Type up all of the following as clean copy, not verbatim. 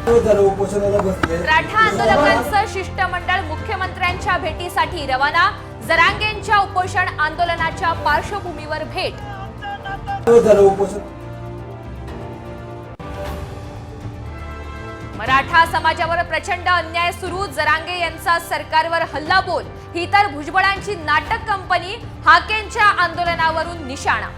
उपोषणाला बसले। मराठा आंदोलकांचं शिष्टमंडळ मुख्यमंत्र्यांच्या भेटीसाठी रवाना। जरांगेंच्या उपोषण आंदोलनाच्या पार्श्वभूमीवर भेट। मराठा समाजावर प्रचंड अन्याय सुरू। जरांगे यांचा सरकारवर हल्लाबोल। ही तर भुजबळांची नाटक कंपनी। हाकेंच्या आंदोलनावरून निशाणा।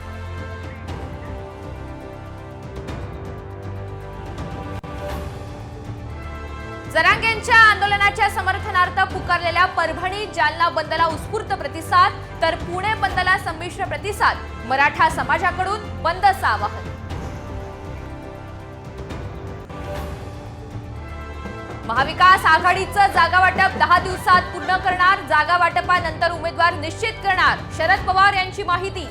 जरांगेंच्या आंदोलनाच्या समर्थनार्थ पुकारलेल्या परभणी जालना बंदला उत्स्फूर्त प्रतिसाद, तर पुणे बंदला संमिश्र प्रतिसाद। मराठा समाजाकडून बंदचं आवाहन। महाविकास आघाडीचं जागा वाटप 10 दिवसात पूर्ण करणार। जागा वाटपानंतर उमेदवार निश्चित करणार। शरद पवार यांची माहिती।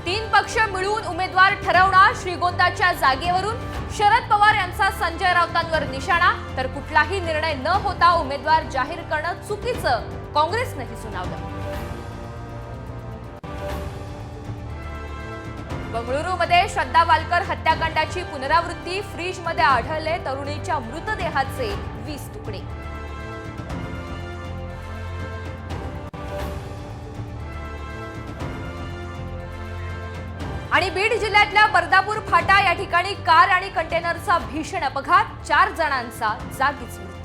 तीन पक्ष मिळून उमेदवार ठरवणार। श्रीगोंदाच्या जागेवरून शरद पवार यांचा संजय राऊतांवर निशाणा, तर कुठलाही निर्णय न होता उमेदवार जाहीर करणं चुकीचं, काँग्रेसनंही सुनावलं। बंगळुरूमध्ये श्रद्धा वालकर हत्याकांडाची पुनरावृत्ती। फ्रीजमध्ये आढळले तरुणीच्या मृतदेहाचे 20 तुकडे। आणि बीड जिल्ह्यातल्या बर्दापूर फाटा या ठिकाणी कार आणि कंटेनरचा भीषण अपघात। 4 जणांचा जागीच मृत्यू।